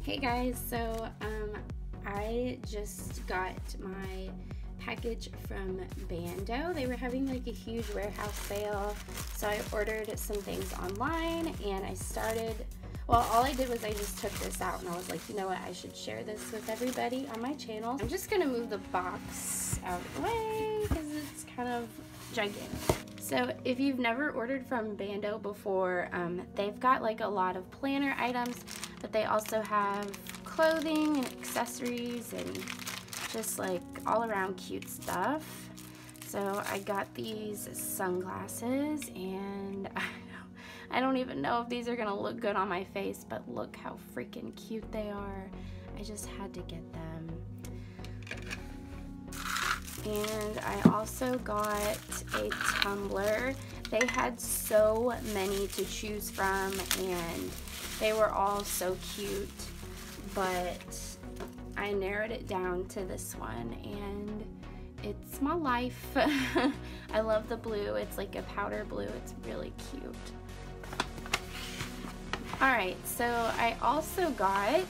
Hey guys, so I just got my package from Ban.do. They were having like a huge warehouse sale, so I ordered some things online and I started, well, all I did was I just took this out and I was like, you know what, I should share this with everybody on my channel. I'm just gonna move the box out of the way because it's kind of gigantic. So if you've never ordered from Ban.do before, they've got like a lot of planner items, but they also have clothing and accessories and just like all around cute stuff. So I got these sunglasses and I don't even know if these are gonna look good on my face, but look how freaking cute they are. I just had to get them. And I also got a tumbler. They had so many to choose from and they were all so cute, but I narrowed it down to this one and it's my life. I love the blue. It's like a powder blue. It's really cute. Alright, so I also got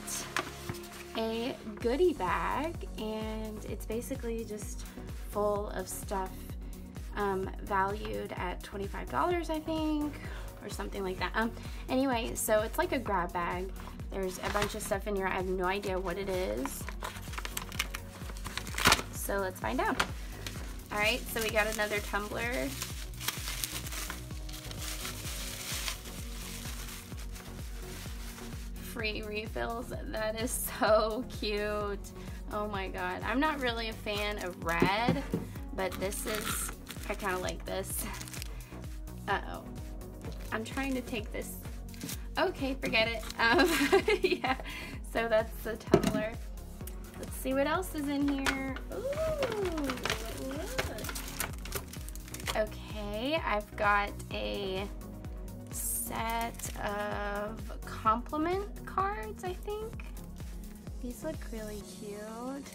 a goodie bag and it's basically just full of stuff valued at $25, I think, or something like that. Anyway, so it's like a grab bag. There's a bunch of stuff in here. I have no idea what it is. So let's find out. Alright, so we got another tumbler. Free refills. That is so cute. Oh my god. I'm not really a fan of red, but this is, I kind of like this. Uh-oh. I'm trying to take this. Okay, forget it. Yeah, so that's the tumbler. Let's see what else is in here. Ooh, look. Okay, I've got a set of compliment cards, I think. These look really cute.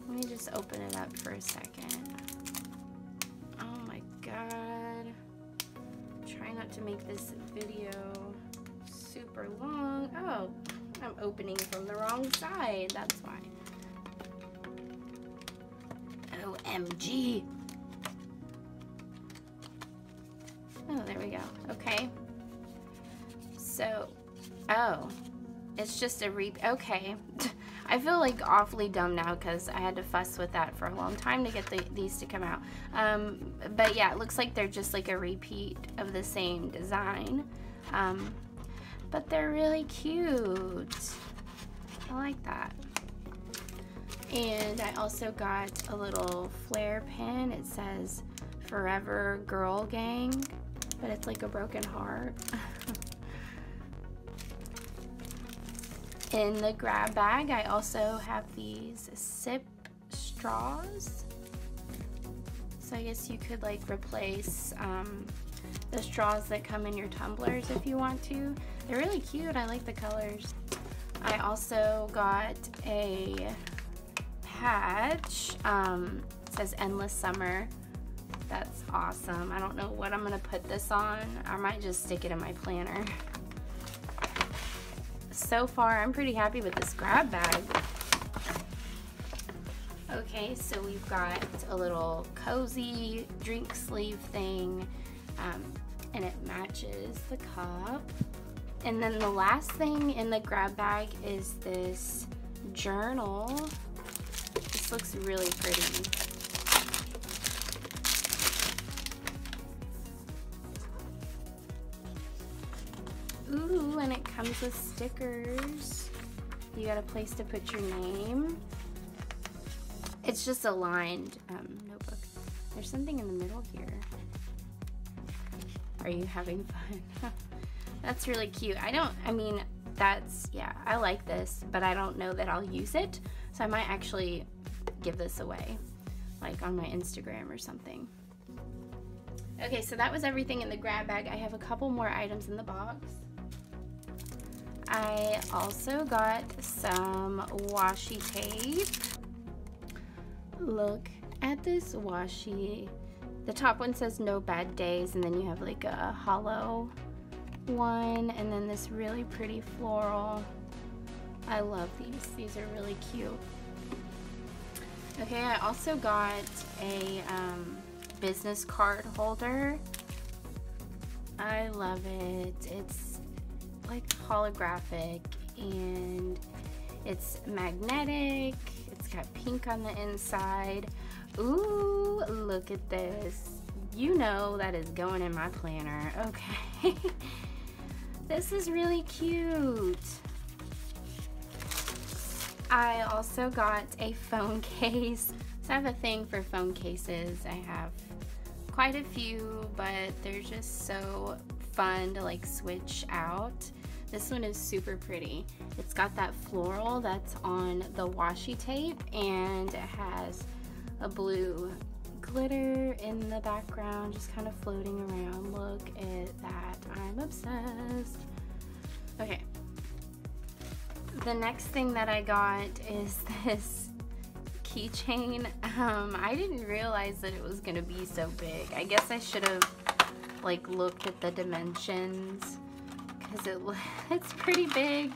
Let me just open it up for a second. Oh my god. Try not to make this video super long. Oh, I'm opening from the wrong side. That's why. OMG. Oh, there we go. Okay. So, oh, it's just a okay. I feel like awfully dumb now because I had to fuss with that for a long time to get these to come out. But yeah, it looks like they're just like a repeat of the same design. But they're really cute. I like that. And I also got a little flare pin. It says Forever Girl Gang, but it's like a broken heart. In the grab bag, I also have these sip straws. So I guess you could like replace the straws that come in your tumblers if you want to. They're really cute. I like the colors. I also got a patch. It says Endless Summer. That's awesome. I don't know what I'm gonna put this on. I might just stick it in my planner. So far, I'm pretty happy with this grab bag. Okay, so we've got a little cozy drink sleeve thing, and it matches the cup. And then the last thing in the grab bag is this journal. This looks really pretty. Ooh, and it comes with stickers. You got a place to put your name. It's just a lined notebook. There's something in the middle here. Are you having fun? That's really cute. Yeah, I like this, but I don't know that I'll use it. So I might actually give this away, like on my Instagram or something. Okay, so that was everything in the grab bag. I have a couple more items in the box. I also got some washi tape. Look at this washi. The top one says no bad days, and then you have like a hollow one, and then this really pretty floral I love these. These are really cute. Okay, I also got a business card holder. I love it. It's like holographic and it's magnetic. It's got pink on the inside. Ooh, look at this. You know that is going in my planner. Okay. This is really cute. I also got a phone case. So I have a thing for phone cases. I have quite a few, but they're just so fun to like switch out. This one is super pretty. It's got that floral that's on the washi tape, and it has a blue glitter in the background just kind of floating around. Look at that. I'm obsessed. Okay. The next thing that I got is this keychain. I didn't realize that it was gonna be so big. I guess I should have like looked at the dimensions because it's pretty big.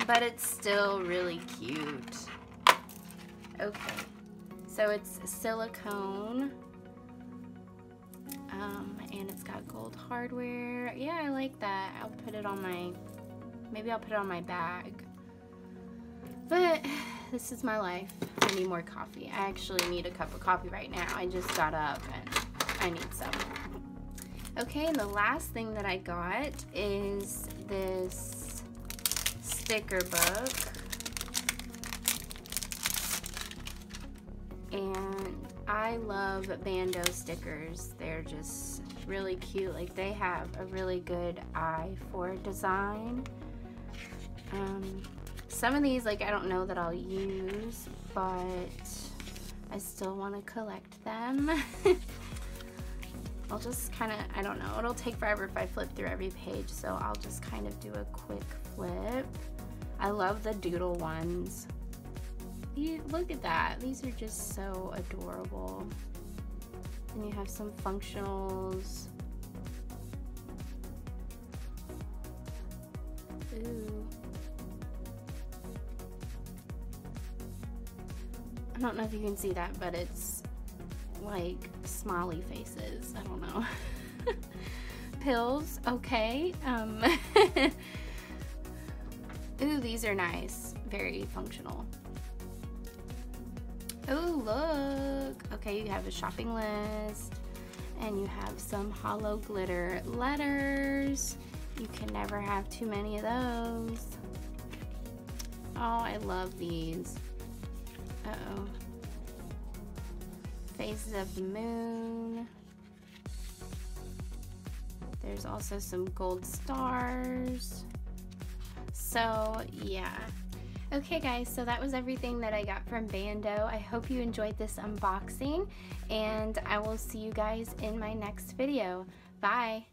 But it's still really cute. Okay, so it's silicone. And it's got gold hardware. Yeah, I like that. I'll put it on my, maybe I'll put it on my bag. But this is my life. I need more coffee. I actually need a cup of coffee right now. I just got up and I need some. Okay, and the last thing that I got is this sticker book. And I love Ban.do stickers. They're just really cute. Like, they have a really good eye for design. Some of these, like, I don't know that I'll use, but I still want to collect them. I'll just kind of, I don't know, it'll take forever if I flip through every page, so I'll just kind of do a quick flip. I love the doodle ones. Look at that. These are just so adorable. And you have some functionals. Ooh. I don't know if you can see that, but it's like smiley faces. I don't know. Pills, okay. Ooh, these are nice. Very functional. Oh, look. Okay, you have a shopping list and you have some hollow glitter letters. You can never have too many of those. Oh, I love these. Uh-oh. Phases of the moon. There's also some gold stars. So, yeah. Okay guys, so that was everything that I got from Ban.do. I hope you enjoyed this unboxing, and I will see you guys in my next video. Bye!